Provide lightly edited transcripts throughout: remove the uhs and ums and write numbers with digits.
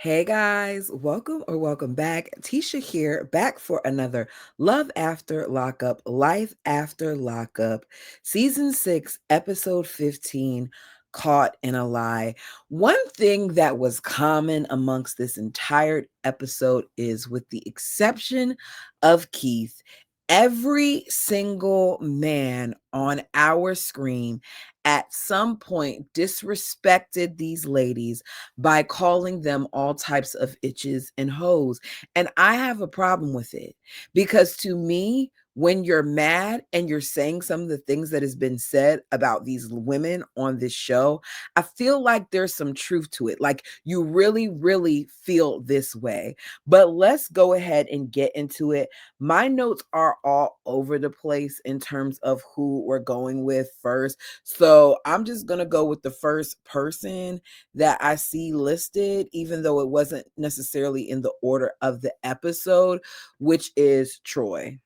Hey guys, welcome or welcome back. Tisha here, back for another Love After Lockup, Life After Lockup, Season 6, Episode 15, Caught in a Lie. One thing that was common amongst this entire episode is, with the exception of Keith, every single man on our screen at some point disrespected these ladies by calling them all types of itches and hoes. And I have a problem with it because, to me, when you're mad and you're saying some of the things that has been said about these women on this show, I feel like there's some truth to it. Like, you really, really feel this way. But let's go ahead and get into it. My notes are all over the place in terms of who we're going with first. So I'm just going to go with the first person that I see listed, even though it wasn't necessarily in the order of the episode, which is Troy.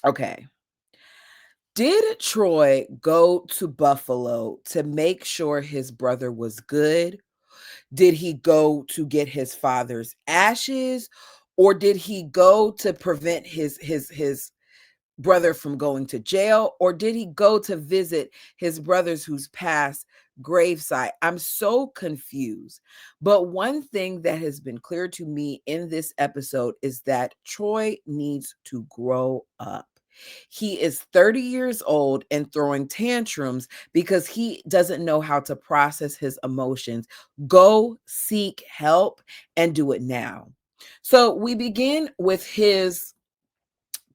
Okay. Did Troy go to Buffalo to make sure his brother was good? Did he go to get his father's ashes? Or did he go to prevent his brother from going to jail? Or did he go to visit his brothers who's passed gravesite? I'm so confused. But one thing that has been clear to me in this episode is that Troy needs to grow up. He is 30 years old and throwing tantrums because he doesn't know how to process his emotions. Go seek help and do it now. So we begin with his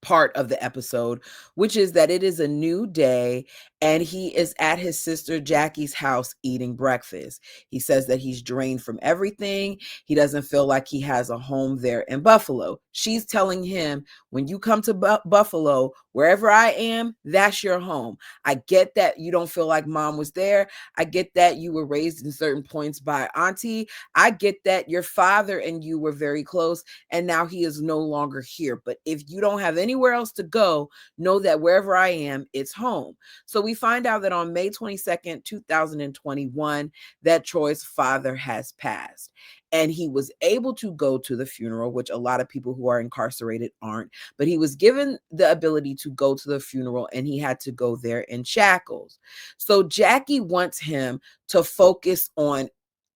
part of the episode, which is that it is a new day and he is at his sister Jackie's house eating breakfast. He says that he's drained from everything. He doesn't feel like he has a home there in Buffalo. She's telling him, when you come to Buffalo, wherever I am, that's your home. I get that you don't feel like mom was there. I get that you were raised in certain points by auntie. I get that your father and you were very close and now he is no longer here. But if you don't have anywhere else to go, know that wherever I am, it's home. So we find out that on May 22nd, 2021, that Troy's father has passed. And he was able to go to the funeral, which a lot of people who are incarcerated aren't. But he was given the ability to go to the funeral and he had to go there in shackles. So Jackie wants him to focus on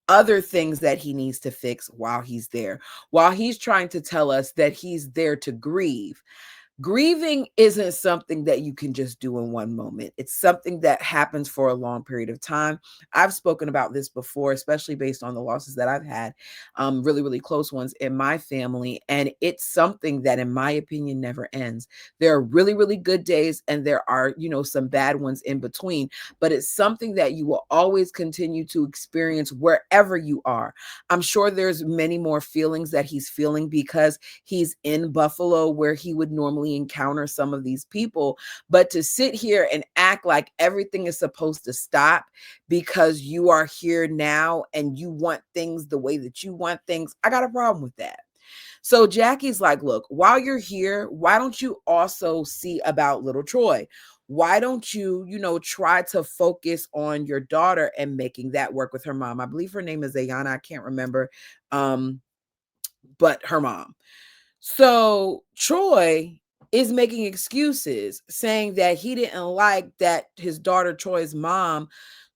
other things that he needs to fix while he's there, while he's trying to tell us that he's there to grieve. Grieving isn't something that you can just do in one moment. It's something that happens for a long period of time. I've spoken about this before, especially based on the losses that I've had, really, really close ones in my family. And it's something that, in my opinion, never ends. There are really, really good days and there are, some bad ones in between, but it's something that you will always continue to experience wherever you are. I'm sure there's many more feelings that he's feeling because he's in Buffalo where he would normally encounter some of these people. But to sit here and act like everything is supposed to stop because you are here now and you want things the way that you want things, I got a problem with that. So Jackie's like, look, while you're here, why don't you also see about little Troy? Why don't you, try to focus on your daughter and making that work with her mom? I believe her name is Ayana. I can't remember. But her mom. So Troy is making excuses, saying that he didn't like that his daughter Troy's mom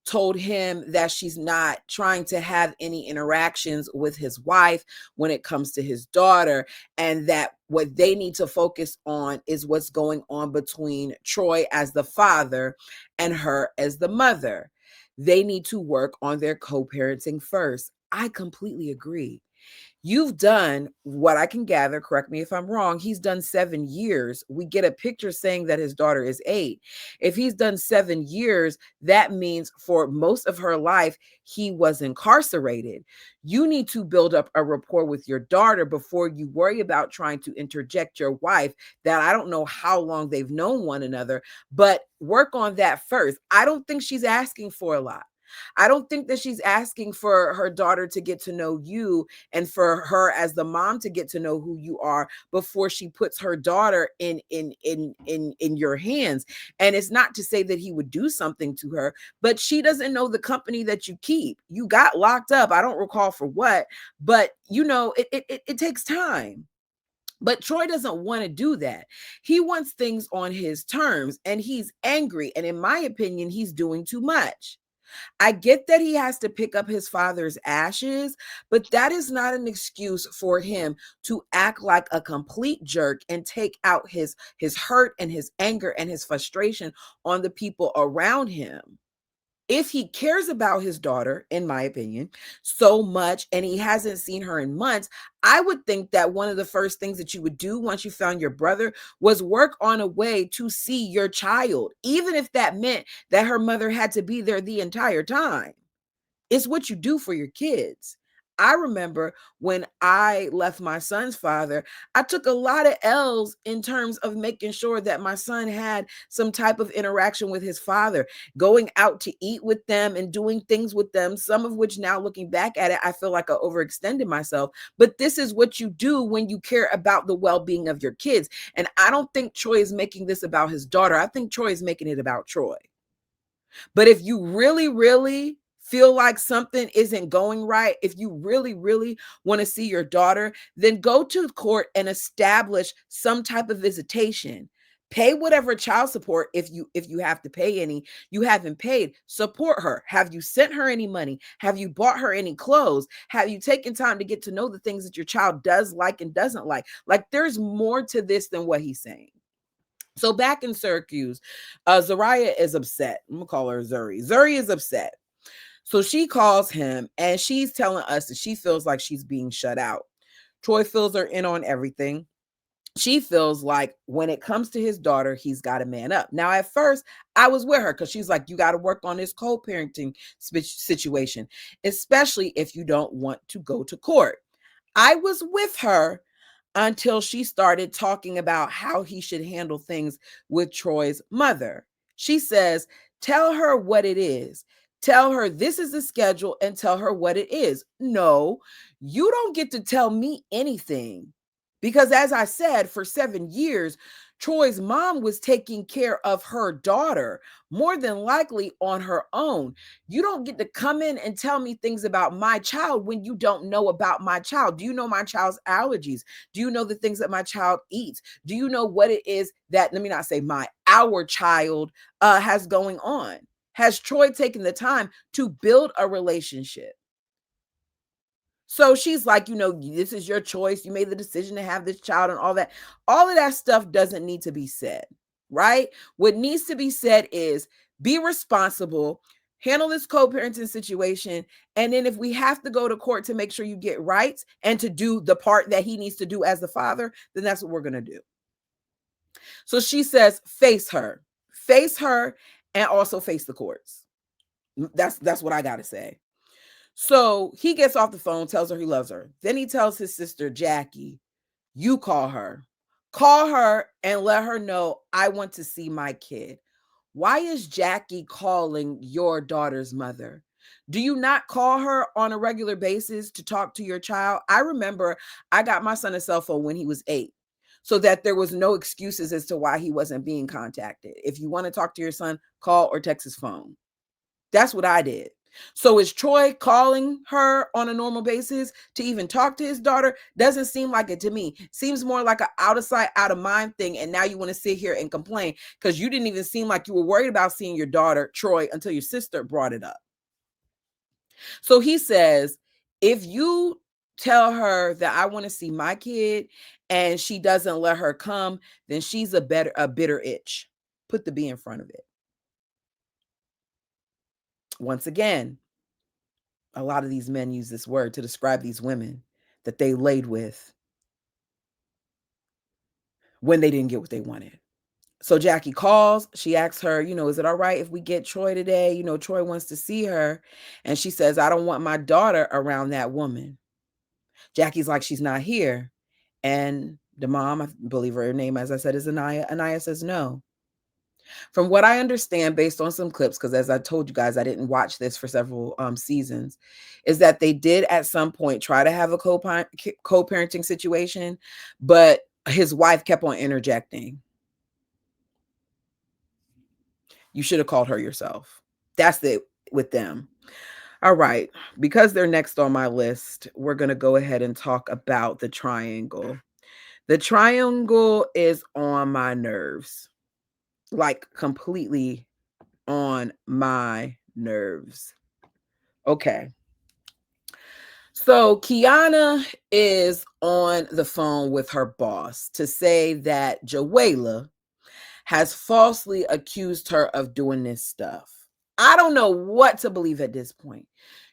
told him that she's not trying to have any interactions with his wife when it comes to his daughter, and that what they need to focus on is what's going on between Troy as the father and her as the mother. They need to work on their co-parenting first. I completely agree. You've done what I can gather, correct me if I'm wrong, he's done 7 years. We get a picture saying that his daughter is 8. If he's done 7 years, that means for most of her life, he was incarcerated. You need to build up a rapport with your daughter before you worry about trying to interject your wife, that I don't know how long they've known one another, but work on that first. I don't think she's asking for a lot. I don't think that she's asking for her daughter to get to know you and for her as the mom to get to know who you are before she puts her daughter in your hands. And it's not to say that he would do something to her, but she doesn't know the company that you keep. You got locked up. I don't recall for what, but it takes time. But Troy doesn't want to do that. He wants things on his terms and he's angry. And in my opinion, he's doing too much. I get that he has to pick up his father's ashes, but that is not an excuse for him to act like a complete jerk and take out his hurt and his anger and his frustration on the people around him. If he cares about his daughter, in my opinion, so much and he hasn't seen her in months, I would think that one of the first things that you would do once you found your brother was work on a way to see your child, even if that meant that her mother had to be there the entire time. It's what you do for your kids. I remember when I left my son's father, I took a lot of L's in terms of making sure that my son had some type of interaction with his father, going out to eat with them and doing things with them, some of which now looking back at it, I feel like I overextended myself. But this is what you do when you care about the well-being of your kids. And I don't think Troy is making this about his daughter. I think Troy is making it about Troy. But if you really, really feel like something isn't going right, if you really, really want to see your daughter, then go to court and establish some type of visitation. Pay whatever child support if you have to pay any you haven't paid. Support her. Have you sent her any money? Have you bought her any clothes? Have you taken time to get to know the things that your child does like and doesn't like? Like there's more to this than what he's saying. So back in Syracuse, Zariah is upset. I'm gonna call her Zuri. Zuri is upset. So she calls him and she's telling us that she feels like she's being shut out. Troy fills her in on everything. She feels like when it comes to his daughter, he's got to man up. Now, at first, I was with her because she's like, you got to work on this co-parenting situation, especially if you don't want to go to court. I was with her until she started talking about how he should handle things with Troy's mother. She says, tell her what it is. Tell her this is the schedule and tell her what it is. No, you don't get to tell me anything. Because as I said, for 7 years, Troy's mom was taking care of her daughter, more than likely on her own. You don't get to come in and tell me things about my child when you don't know about my child. Do you know my child's allergies? Do you know the things that my child eats? Do you know what it is that, let me not say our child has going on? Has Troy taken the time to build a relationship? So she's like, this is your choice. You made the decision to have this child and all that. All of that stuff doesn't need to be said, right? What needs to be said is be responsible, handle this co-parenting situation. And then if we have to go to court to make sure you get rights and to do the part that he needs to do as the father, then that's what we're going to do. So she says, face her, and also face the courts. That's what I got to say. So he gets off the phone, tells her he loves her. Then he tells his sister, Jackie, you call her. Call her and let her know I want to see my kid. Why is Jackie calling your daughter's mother? Do you not call her on a regular basis to talk to your child? I remember I got my son a cell phone when he was 8 so that there was no excuses as to why he wasn't being contacted. If you want to talk to your son, call or text his phone. That's what I did. So is Troy calling her on a normal basis to even talk to his daughter? Doesn't seem like it to me. Seems more like an out of sight, out of mind thing. And now you want to sit here and complain because you didn't even seem like you were worried about seeing your daughter, Troy, until your sister brought it up. So he says, if you tell her that I want to see my kid and she doesn't let her come, then she's a bitter itch. Put the B in front of it. Once again, a lot of these men use this word to describe these women that they laid with when they didn't get what they wanted. So Jackie calls. She asks her, is it all right if we get Troy today? Troy wants to see her. And she says, I don't want my daughter around that woman. Jackie's like, she's not here. And the mom, I believe her name, as I said, is Anaya. Anaya says no. From what I understand, based on some clips, because as I told you guys, I didn't watch this for several seasons, is that they did at some point try to have a co-parenting situation, but his wife kept on interjecting. You should have called her yourself. That's it with them. All right. Because they're next on my list, we're going to go ahead and talk about the triangle. The triangle is on my nerves, like completely on my nerves. Okay. So Kiana is on the phone with her boss to say that Joella has falsely accused her of doing this stuff. I don't know what to believe at this point.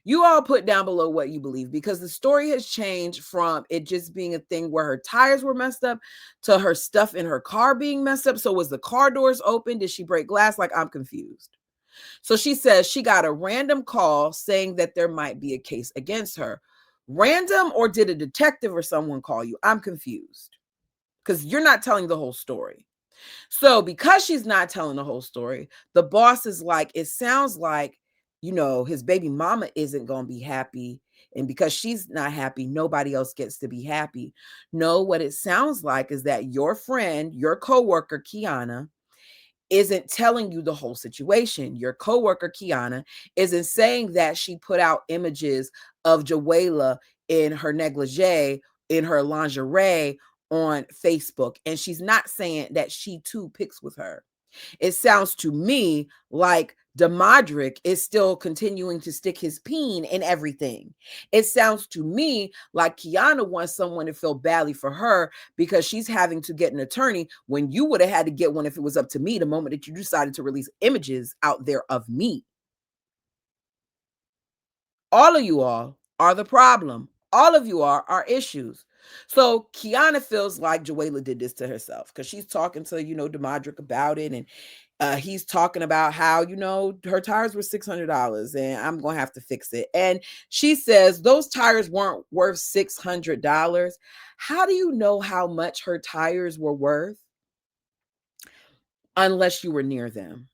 You all put down below what you believe, because the story has changed from it just being a thing where her tires were messed up to her stuff in her car being messed up. So was the car doors open? Did she break glass? Like, I'm confused. So she says she got a random call saying that there might be a case against her. Random, or did a detective or someone call you? I'm confused because you're not telling the whole story. So because she's not telling the whole story, the boss is like, it sounds like, his baby mama isn't going to be happy. And because she's not happy, nobody else gets to be happy. No, what it sounds like is that your friend, your coworker, Kiana, isn't telling you the whole situation. Your coworker, Kiana, isn't saying that she put out images of Joella in her negligee, in her lingerie on Facebook. And she's not saying that she too pics with her. It sounds to me like Demadric is still continuing to stick his peen in everything. It sounds to me like Kiana wants someone to feel badly for her because she's having to get an attorney when you would have had to get one if it was up to me the moment that you decided to release images out there of me. All of you all are the problem. All of you are issues. So Kiana feels like Joella did this to herself because she's talking to, Demadric about it. And he's talking about how, her tires were $600 and I'm going to have to fix it. And she says those tires weren't worth $600. How do you know how much her tires were worth? Unless you were near them.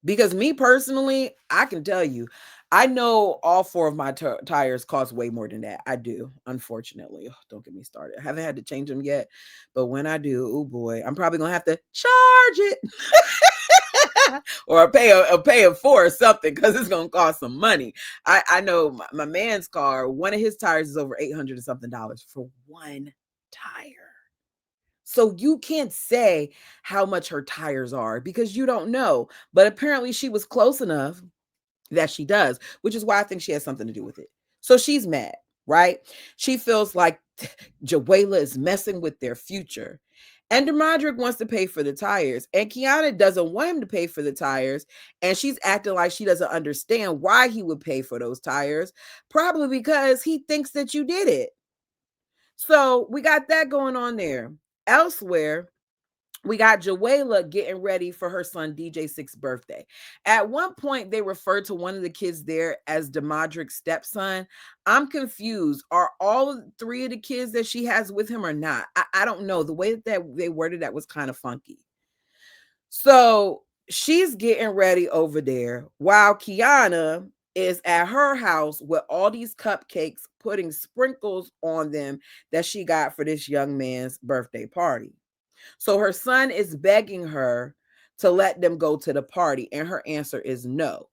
Because me personally, I can tell you, I know all four of my tires cost way more than that. I do, unfortunately. Oh, don't get me started. I haven't had to change them yet, but when I do, oh boy, I'm probably gonna have to charge it or pay a for or something because it's gonna cost some money. I know my man's car, one of his tires is over $800 and something for one tire. So you can't say how much her tires are because you don't know. But apparently she was close enough that she does, which is why I think she has something to do with it. So she's mad, right? She feels like Joella is messing with their future. And Demadric wants to pay for the tires. And Kiana doesn't want him to pay for the tires. And she's acting like she doesn't understand why he would pay for those tires. Probably because he thinks that you did it. So we got that going on there. Elsewhere, we got Joella getting ready for her son DJ6's birthday. At one point, they referred to one of the kids there as Demadric's stepson. I'm confused. Are all three of the kids that she has with him or not? I don't know. The way that they worded that was kind of funky. So she's getting ready over there while Kiana is at her house with all these cupcakes, putting sprinkles on them that she got for this young man's birthday party. So her son is begging her to let them go to the party, and her answer is no.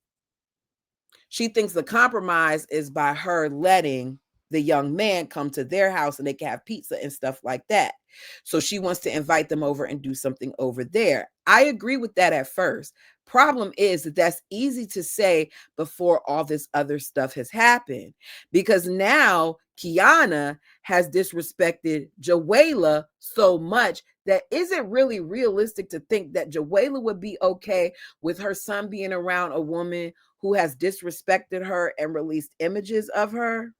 She thinks the compromise is by her letting the young man come to their house and they can have pizza and stuff like that. So she wants to invite them over and do something over there. I agree with that at first. Problem is that that's easy to say before all this other stuff has happened, because now Kiana has disrespected Joella so much that isn't really realistic to think that Joella would be okay with her son being around a woman who has disrespected her and released images of her.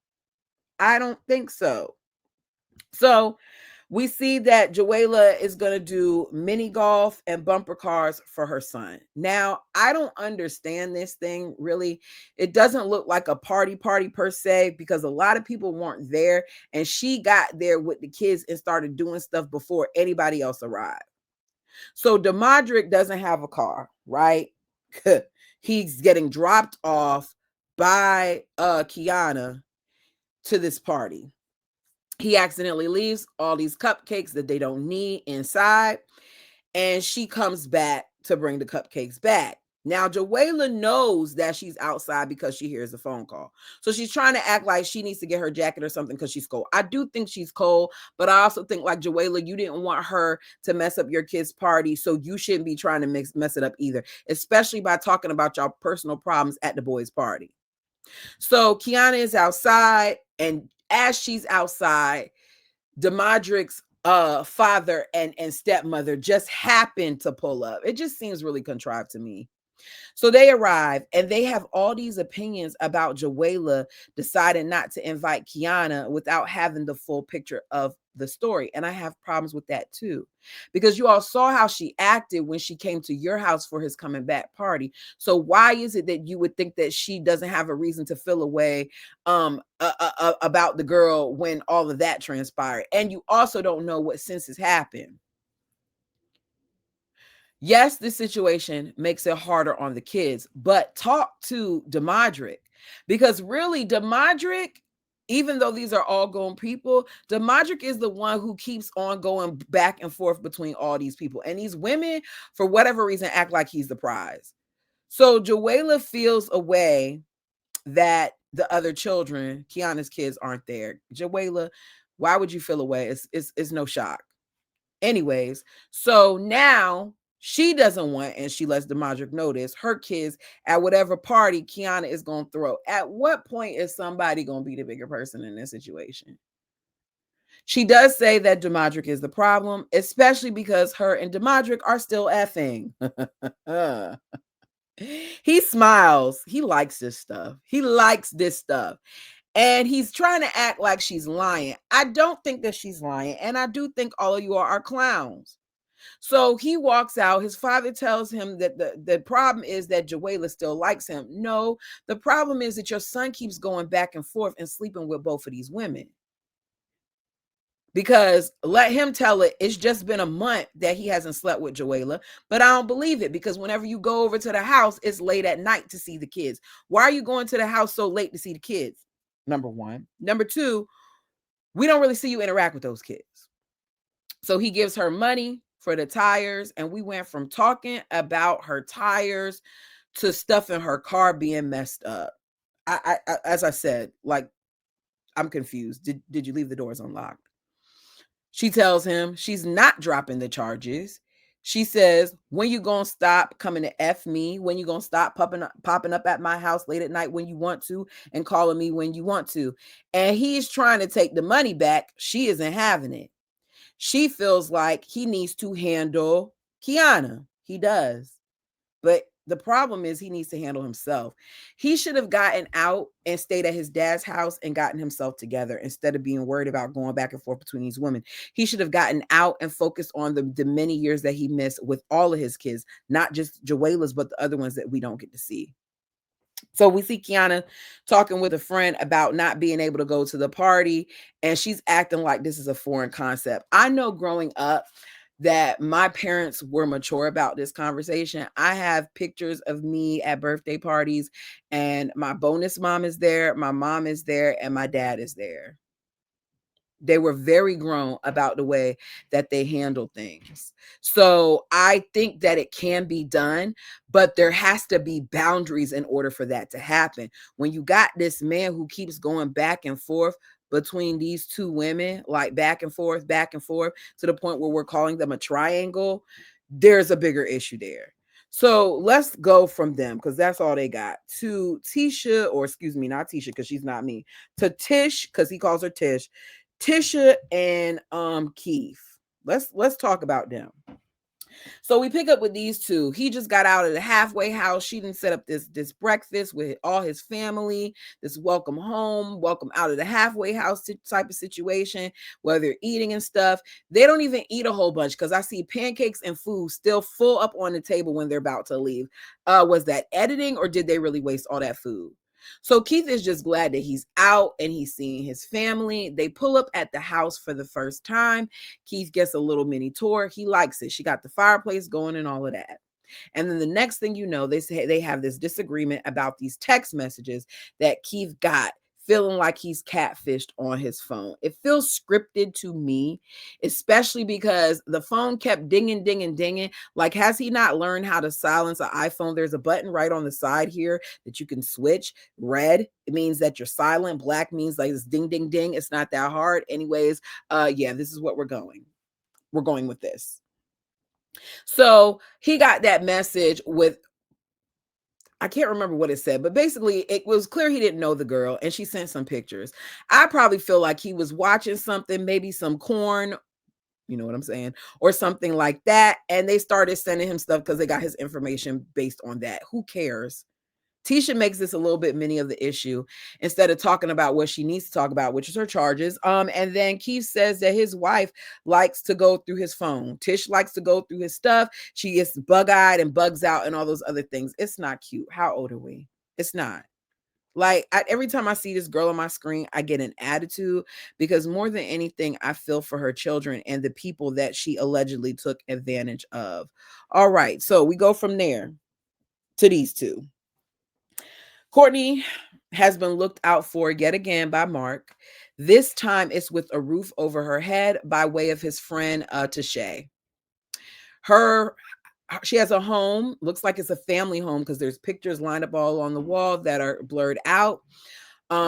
I don't think so. So we see that Joella is going to do mini golf and bumper cars for her son. Now, I don't understand this thing really. It doesn't look like a party per se, because a lot of people weren't there, and she got there with the kids and started doing stuff before anybody else arrived. So Demadrick doesn't have a car, right? He's getting dropped off by Kiana to this party. He accidentally leaves all these cupcakes that they don't need inside, and she comes back to bring the cupcakes back. Now, Joella knows that she's outside because she hears a phone call. So she's trying to act like she needs to get her jacket or something because she's cold. I do think she's cold, but I also think, like, Joella, you didn't want her to mess up your kid's party, so you shouldn't be trying to mess it up either, especially by talking about y'all personal problems at the boys' party. So Kiana is outside, and as she's outside, Demadrick's father and stepmother just happened to pull up. It just seems really contrived to me. So they arrive and they have all these opinions about Joella deciding not to invite Kiana without having the full picture of the story. And I have problems with that too, because you all saw how she acted when she came to your house for his coming back party. So why is it that you would think that she doesn't have a reason to feel away about the girl when all of that transpired? And you also don't know what since has happened. Yes, this situation makes it harder on the kids, but talk to Demadrick, because really Demadrick, even though these are all grown people, Demadrick is the one who keeps on going back and forth between all these people. And these women, for whatever reason, act like he's the prize. So Joella feels a way that the other children, Kiana's kids, aren't there. Joella, why would you feel a way? It's no shock. Anyways, so now she doesn't want, and she lets Demadrick notice her kids at whatever party Kiana is going to throw. At what point is somebody going to be the bigger person in this situation? She does say that Demadrick is the problem, especially because her and Demadrick are still effing. He smiles. He likes this stuff. He likes this stuff. And he's trying to act like she's lying. I don't think that she's lying. And I do think all of you are clowns. So he walks out. His father tells him that the problem is that Joella still likes him. No, the problem is that your son keeps going back and forth and sleeping with both of these women. Because let him tell it, it's just been a month that he hasn't slept with Joella. But I don't believe it, because whenever you go over to the house, it's late at night to see the kids. Why are you going to the house so late to see the kids? Number one. Number two, we don't really see you interact with those kids. So he gives her money for the tires, and we went from talking about her tires to stuff in her car being messed up. I as I said, like, I'm confused. Did you leave the doors unlocked? She tells him she's not dropping the charges. She says, when you gonna stop coming to F me? When you gonna stop popping up at my house late at night when you want to and calling me when you want to? And he's trying to take the money back. She isn't having it. She feels like he needs to handle Kiana. He does. But the problem is he needs to handle himself. He should have gotten out and stayed at his dad's house and gotten himself together instead of being worried about going back and forth between these women. He should have gotten out and focused on the many years that he missed with all of his kids, not just Joella's, but the other ones that we don't get to see. So we see Kiana talking with a friend about not being able to go to the party, and she's acting like this is a foreign concept. I know growing up that my parents were mature about this conversation. I have pictures of me at birthday parties, and my bonus mom is there, my mom is there, and my dad is there. They were very grown about the way that they handle things. So I think that it can be done, but there has to be boundaries in order for that to happen. When you got this man who keeps going back and forth between these two women, like back and forth, to the point where we're calling them a triangle, there's a bigger issue there. So let's go from them, because that's all they got, to Tisha, or excuse me, not Tisha, because she's not me, to Tish, because he calls her Tish. Tisha and Keith. Let's talk about them. So we pick up with these two. He just got out of the halfway house. She didn't set up this breakfast with all his family, this welcome home, welcome out of the halfway house type of situation where they're eating and stuff. They don't even eat a whole bunch, because I see pancakes and food still full up on the table when they're about to leave. Was that editing, or did they really waste all that food? So Keith is just glad that he's out and he's seeing his family. They pull up at the house for the first time. Keith gets a little mini tour. He likes it. She got the fireplace going and all of that. And then the next thing you know, they say they have this disagreement about these text messages that Keith got, feeling like he's catfished on his phone. It feels scripted to me, especially because the phone kept dinging, dinging, dinging. Like, has he not learned how to silence an iPhone? There's a button right on the side here that you can switch. Red, it means that you're silent. Black means like it's ding, ding, ding. It's not that hard. Anyways, yeah, this is what we're going. We're going with this. So he got that message with, I can't remember what it said, but basically it was clear he didn't know the girl and she sent some pictures. I probably feel like he was watching something, maybe some corn, you know what I'm saying, or something like that. And they started sending him stuff because they got his information based on that. Who cares? Tisha makes this a little bit mini of the issue instead of talking about what she needs to talk about, which is her charges. And then Keith says that his wife likes to go through his phone. Tish likes to go through his stuff. She gets bug-eyed and bugs out and all those other things. It's not cute. How old are we? It's not. Like, every time I see this girl on my screen, I get an attitude because more than anything, I feel for her children and the people that she allegedly took advantage of. All right, so we go from there to these two. Courtney has been looked out for yet again by Mark. This time it's with a roof over her head by way of his friend Tashay. She has a home, looks like it's a family home because there's pictures lined up all on the wall that are blurred out.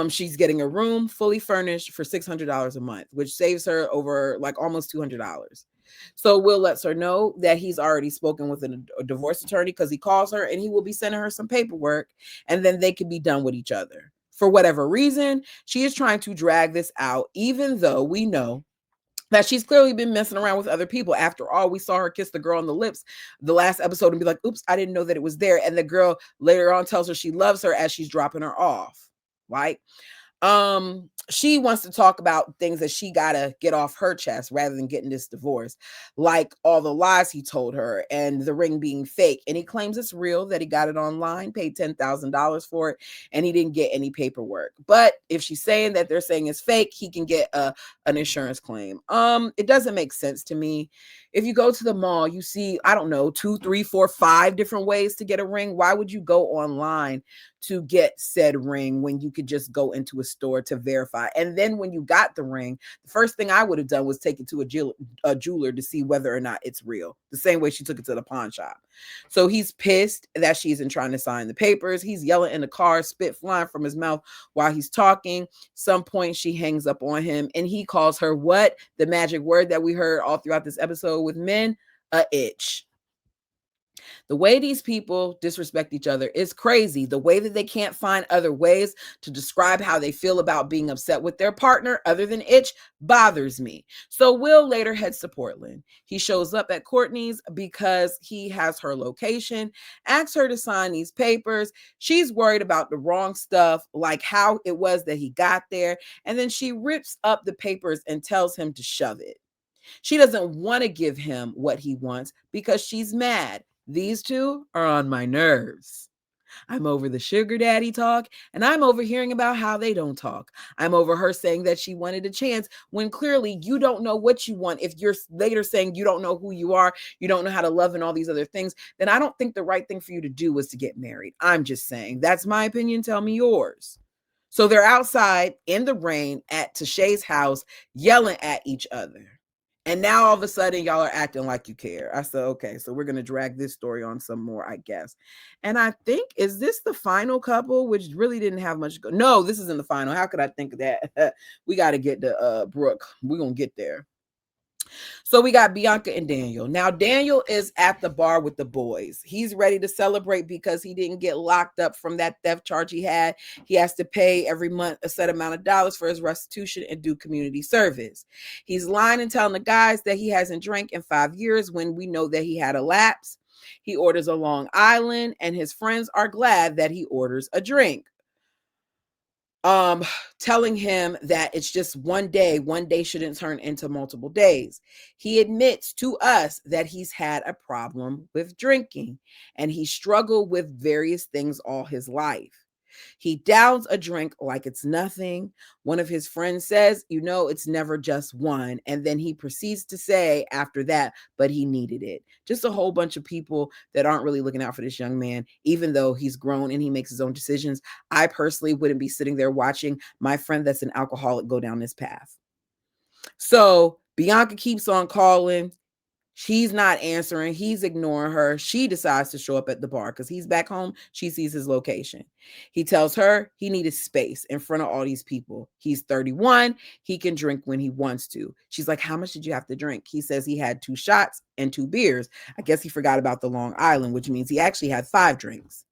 She's getting a room fully furnished for $600 a month, which saves her over like almost $200. So Will lets her know that he's already spoken with a divorce attorney because he calls her and he will be sending her some paperwork and then they can be done with each other. For whatever reason, she is trying to drag this out, even though we know that she's clearly been messing around with other people. After all, we saw her kiss the girl on the lips the last episode and be like, oops, I didn't know that it was there. And the girl later on tells her she loves her as she's dropping her off, right? She wants to talk about things that she gotta get off her chest rather than getting this divorce, like all the lies he told her and the ring being fake. And he claims it's real, that he got it online, paid $10,000 for it, and he didn't get any paperwork. But if she's saying that they're saying it's fake, he can get an insurance claim. It doesn't make sense to me. If you go to the mall, you see, I don't know, 2, 3, 4, 5 different ways to get a ring. Why would you go online to get said ring when you could just go into a store to verify? And then when you got the ring, the first thing I would have done was take it to a jeweler to see whether or not it's real, the same way she took it to the pawn shop. So he's pissed that she isn't trying to sign the papers. He's yelling in the car, spit flying from his mouth while he's talking. Some point she hangs up on him and he calls her what? The magic word that we heard all throughout this episode with men, a itch. The way these people disrespect each other is crazy. The way that they can't find other ways to describe how they feel about being upset with their partner other than itch bothers me. So Will later heads to Portland. He shows up at Courtney's because he has her location, asks her to sign these papers. She's worried about the wrong stuff, like how it was that he got there. And then she rips up the papers and tells him to shove it. She doesn't want to give him what he wants because she's mad. These two are on my nerves. I'm over the sugar daddy talk, and I'm over hearing about how they don't talk. I'm over her saying that she wanted a chance when clearly you don't know what you want. If you're later saying you don't know who you are, you don't know how to love and all these other things, then I don't think the right thing for you to do was to get married. I'm just saying. That's my opinion. Tell me yours. So they're outside in the rain at Tashay's house yelling at each other. And now all of a sudden, y'all are acting like you care. I said, okay, so we're going to drag this story on some more, I guess. And I think, is this the final couple, which really didn't have much go? No, this isn't the final. How could I think of that? We got to get to Brooke. We're going to get there. So we got Bianca and Daniel. Now, Daniel is at the bar with the boys. He's ready to celebrate because he didn't get locked up from that theft charge he had. He has to pay every month a set amount of dollars for his restitution and do community service. He's lying and telling the guys that he hasn't drank in 5 years when we know that he had a lapse. He orders a Long Island, and his friends are glad that he orders a drink. Telling him that it's just one day shouldn't turn into multiple days. He admits to us that he's had a problem with drinking and he struggled with various things all his life. He downs a drink like it's nothing. One of his friends says, it's never just one. And then he proceeds to say after that, but he needed it. Just a whole bunch of people that aren't really looking out for this young man, even though he's grown and he makes his own decisions. I personally wouldn't be sitting there watching my friend that's an alcoholic go down this path. So Bianca keeps on calling. She's not answering. He's ignoring her. She decides to show up at the bar because he's back home. She sees his location. He tells her he needed space in front of all these people. He's 31. He can drink when he wants to. She's like, how much did you have to drink? He says he had 2 shots and 2 beers. I guess he forgot about the Long Island, which means he actually had 5 drinks.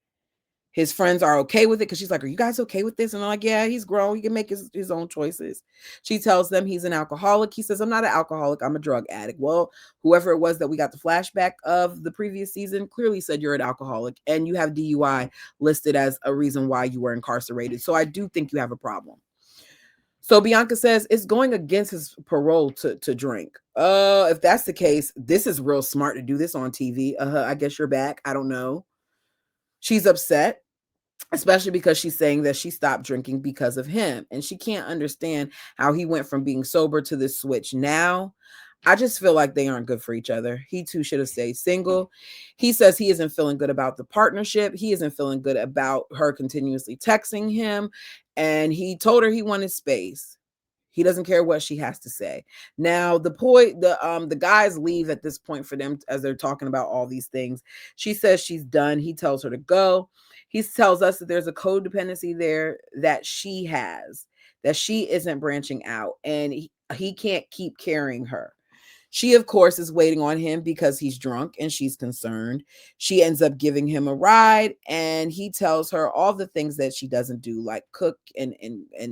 His friends are okay with it because she's like, are you guys okay with this? And they're like, yeah, he's grown. He can make his own choices. She tells them he's an alcoholic. He says, I'm not an alcoholic. I'm a drug addict. Well, whoever it was that we got the flashback of the previous season clearly said you're an alcoholic and you have DUI listed as a reason why you were incarcerated. So I do think you have a problem. So Bianca says it's going against his parole to drink. If that's the case, this is real smart to do this on TV. I guess you're back. I don't know. She's upset, especially because she's saying that she stopped drinking because of him. And she can't understand how he went from being sober to this switch now. I just feel like they aren't good for each other. He too should have stayed single. He says he isn't feeling good about the partnership. He isn't feeling good about her continuously texting him. And he told her he wanted space. He doesn't care what she has to say. Now, the guys leave at this point for them as they're talking about all these things. She says she's done. He tells her to go. He tells us that there's a codependency there that she has, that she isn't branching out, and he can't keep carrying her. She, of course, is waiting on him because he's drunk and she's concerned. She ends up giving him a ride and he tells her all the things that she doesn't do, like cook and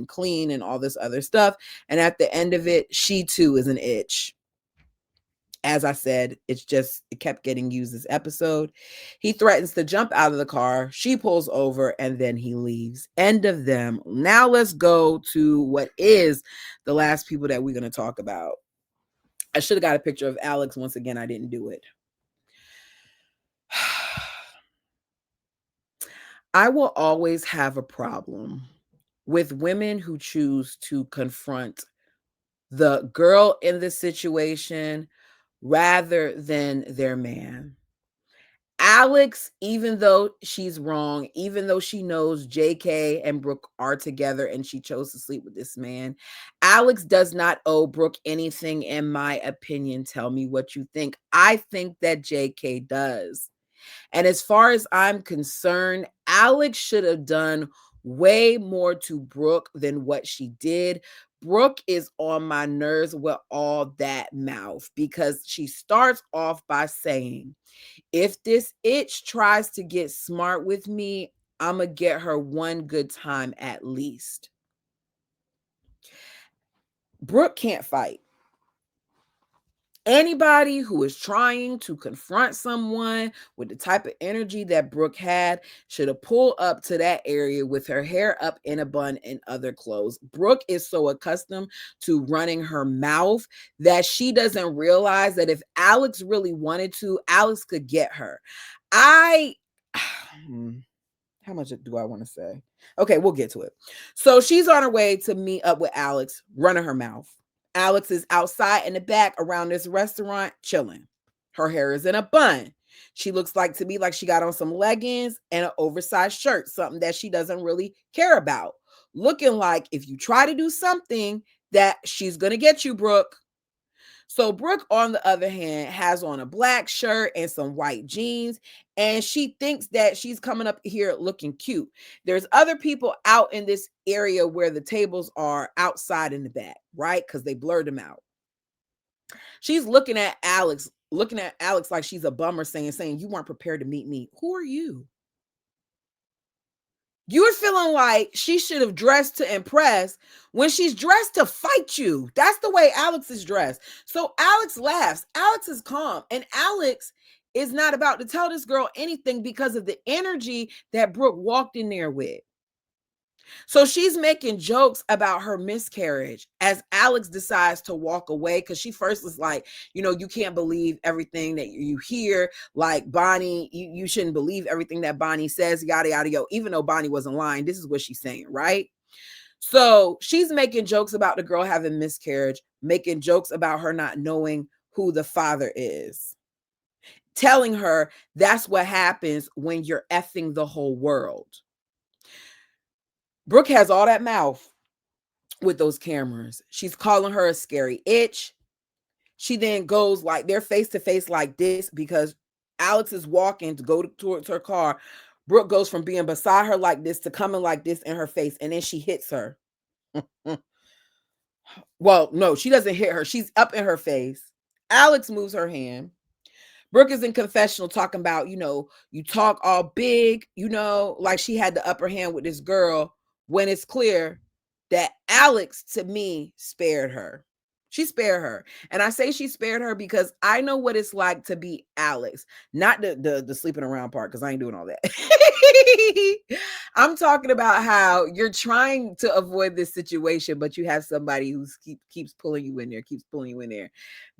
clean and all this other stuff. And at the end of it, she too is an itch. As I said, it kept getting used this episode. He threatens to jump out of the car. She pulls over and then he leaves. End of them. Now let's go to what is the last people that we're going to talk about. I should have got a picture of Alex. Once again, I didn't do it. I will always have a problem with women who choose to confront the girl in the situation rather than their man. Alex, even though she's wrong, even though she knows JK and Brooke are together and she chose to sleep with this man, Alex does not owe Brooke anything, in my opinion. Tell me what you think. I think that JK does. And as far as I'm concerned, Alex should have done way more to Brooke than what she did. Brooke is on my nerves with all that mouth because she starts off by saying, if this itch tries to get smart with me, I'm going to get her one good time at least. Brooke can't fight. Anybody who is trying to confront someone with the type of energy that Brooke had should have pulled up to that area with her hair up in a bun and other clothes. Brooke is so accustomed to running her mouth that she doesn't realize that if Alex really wanted to, Alex could get her. How much do I want to say? Okay, we'll get to it. So she's on her way to meet up with Alex, running her mouth. Alex is outside in the back around this restaurant chilling. Her hair is in a bun. She looks like to me like she got on some leggings and an oversized shirt, something that she doesn't really care about. Looking like if you try to do something that she's going to get you, Brooke. So Brooke, on the other hand, has on a black shirt and some white jeans, and she thinks that she's coming up here looking cute. There's other people out in this area where the tables are outside in the back, right? Because they blurred them out. She's looking at Alex like she's a bummer, saying, you weren't prepared to meet me. Who are you? You're feeling like she should have dressed to impress when she's dressed to fight you. That's the way Alex is dressed. So Alex laughs. Alex is calm. And Alex is not about to tell this girl anything because of the energy that Brooke walked in there with. So she's making jokes about her miscarriage as Alex decides to walk away because she first was like, you can't believe everything that you hear. Like Bonnie, you shouldn't believe everything that Bonnie says, yada, yada, yo. Even though Bonnie wasn't lying, this is what she's saying, right? So she's making jokes about the girl having miscarriage, making jokes about her not knowing who the father is, telling her that's what happens when you're effing the whole world. Brooke has all that mouth with those cameras. She's calling her a scary itch. She then goes like they're face to face like this because Alex is walking to go towards her car. Brooke goes from being beside her like this to coming like this in her face, and then she hits her. Well, no, she doesn't hit her. She's up in her face. Alex moves her hand. Brooke is in confessional talking about, you talk all big, like she had the upper hand with this girl when it's clear that Alex, to me, spared her. She spared her. And I say she spared her because I know what it's like to be Alex, not the sleeping around part, because I ain't doing all that. I'm talking about how you're trying to avoid this situation, but you have somebody who keeps pulling you in there, keeps pulling you in there.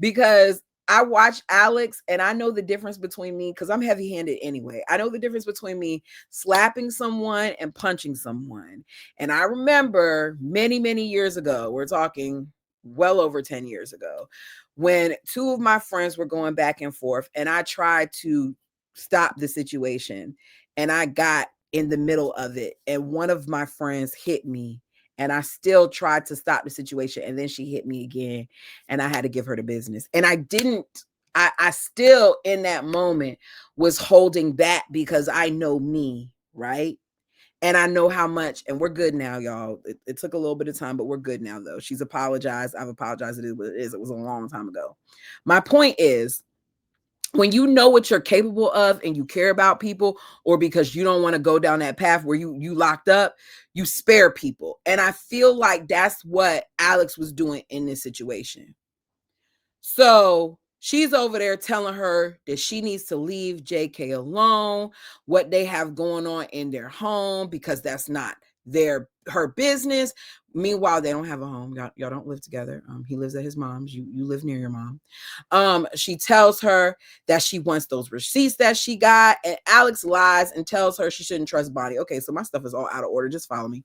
Because I watch Alex and I know the difference between me, because I'm heavy handed anyway. I know the difference between me slapping someone and punching someone. And I remember many, many years ago, we're talking well over 10 years ago, when two of my friends were going back and forth and I tried to stop the situation and I got in the middle of it and one of my friends hit me and I still tried to stop the situation and then she hit me again and I had to give her the business. And I didn't, I still in that moment was holding back because I know me, right? And I know how much, and we're good now, y'all. It took a little bit of time, but we're good now, though. She's apologized. I've apologized. It is what it is. It was a long time ago. My point is, when you know what you're capable of and you care about people, or because you don't want to go down that path where you locked up, you spare people. And I feel like that's what Alex was doing in this situation. So she's over there telling her that she needs to leave JK alone, what they have going on in their home, because that's not her business. Meanwhile, they don't have a home. Y'all don't live together. He lives at his mom's. You live near your mom. She tells her that she wants those receipts that she got, and Alex lies and tells her she shouldn't trust Bonnie. Okay, so my stuff is all out of order. Just follow me.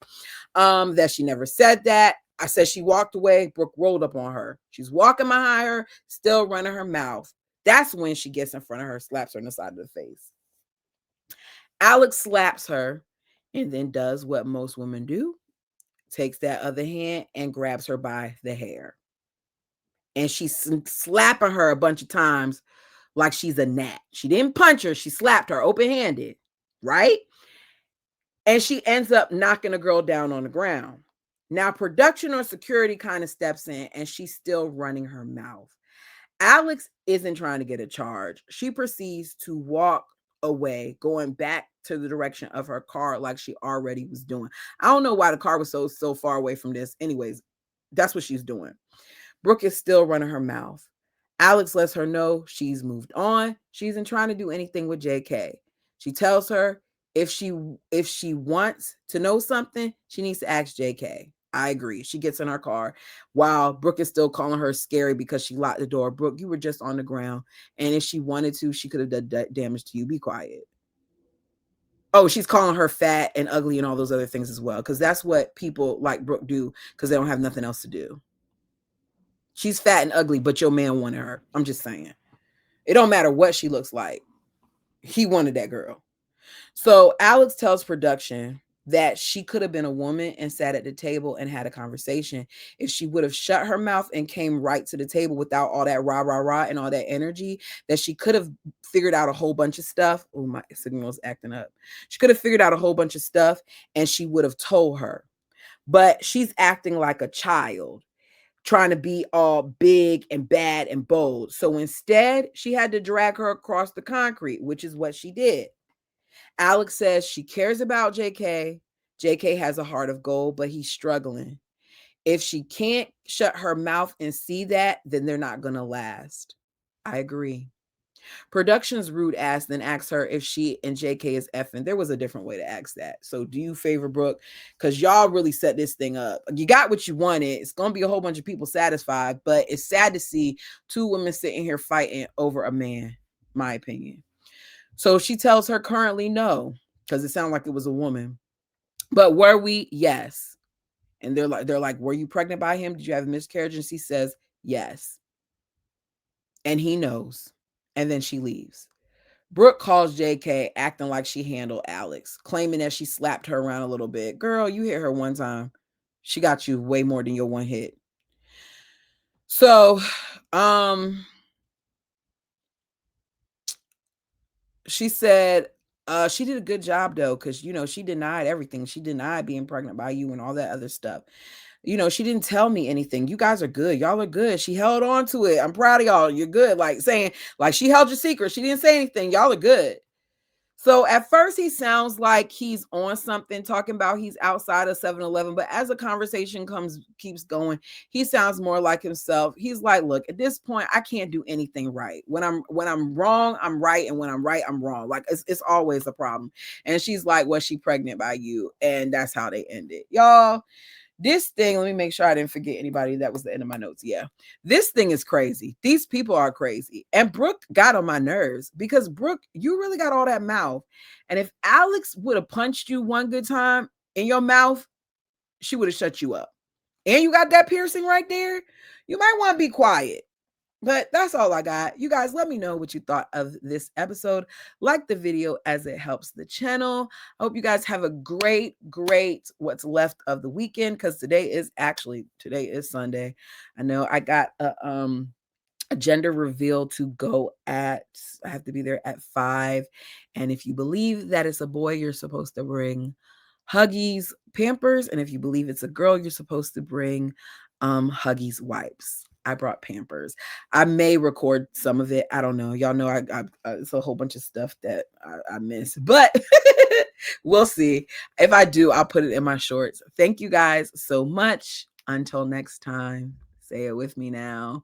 That she never said that. I said she walked away. Brooke rolled up on her. She's walking behind her, still running her mouth. That's when she gets in front of her, slaps her in the side of the face. Alex slaps her and then does what most women do, takes that other hand and grabs her by the hair. And she's slapping her a bunch of times like she's a gnat. She didn't punch her. She slapped her open-handed, right? And she ends up knocking the girl down on the ground. Now, production or security kind of steps in and she's still running her mouth. Alex isn't trying to get a charge. She proceeds to walk away, going back to the direction of her car like she already was doing. I don't know why the car was so far away from this. Anyways, that's what she's doing. Brooke is still running her mouth. Alex lets her know she's moved on. She isn't trying to do anything with JK. She tells her if she wants to know something, she needs to ask JK. I agree. She gets in her car while Brooke is still calling her scary because she locked the door. Brooke, you were just on the ground. And if she wanted to, she could have done damage to you. Be quiet. Oh, she's calling her fat and ugly and all those other things as well. Because that's what people like Brooke do because they don't have nothing else to do. She's fat and ugly, but your man wanted her. I'm just saying. It don't matter what she looks like. He wanted that girl. So Alex tells production that she could have been a woman and sat at the table and had a conversation if she would have shut her mouth and came right to the table without all that rah, rah, rah and all that energy, that she could have figured out a whole bunch of stuff. Oh, my signal's acting up. She could have figured out a whole bunch of stuff and she would have told her. But she's acting like a child, trying to be all big and bad and bold. So instead, she had to drag her across the concrete, which is what she did. Alex says she cares about JK. JK has a heart of gold, but he's struggling. If she can't shut her mouth and see that, then they're not going to last. I agree. Production's rude ass then asks her if she and JK is effing. There was a different way to ask that. So do you favor Brooke? Because y'all really set this thing up. You got what you wanted. It's going to be a whole bunch of people satisfied, but it's sad to see two women sitting here fighting over a man, my opinion. So she tells her currently no, because it sounded like it was a woman. But were we? Yes. And they're like, were you pregnant by him? Did you have a miscarriage? And she says, yes. And he knows. And then she leaves. Brooke calls JK acting like she handled Alex, claiming that she slapped her around a little bit. Girl, you hit her one time. She got you way more than your one hit. So, she said, she did a good job though, because she denied everything. She denied being pregnant by you and all that other stuff. She didn't tell me anything. You guys are good. Y'all are good. She held on to it. I'm proud of y'all. You're good. Like saying, like she held your secret. She didn't say anything. Y'all are good. So at first he sounds like he's on something, talking about he's outside of 7-Eleven. But as the conversation keeps going, he sounds more like himself. He's like, look, at this point, I can't do anything right. When I'm wrong, I'm right. And when I'm right, I'm wrong. Like it's always a problem. And she's like, was she pregnant by you? And that's how they ended. Y'all, this thing, let me make sure I didn't forget anybody. That was the end of my notes. Yeah. This thing is crazy. These people are crazy. And Brooke got on my nerves because Brooke, you really got all that mouth. And if Alex would have punched you one good time in your mouth, she would have shut you up. And you got that piercing right there. You might want to be quiet. But that's all I got. You guys, let me know what you thought of this episode. Like the video as it helps the channel. I hope you guys have a great what's left of the weekend, because today is Sunday. I know I got a gender reveal to go at. I have to be there at 5. And if you believe that it's a boy, you're supposed to bring Huggies Pampers. And if you believe it's a girl, you're supposed to bring Huggies wipes. I brought Pampers. I may record some of it. I don't know. Y'all know I it's a whole bunch of stuff that I miss, but we'll see. If I do, I'll put it in my shorts. Thank you guys so much. Until next time, say it with me now.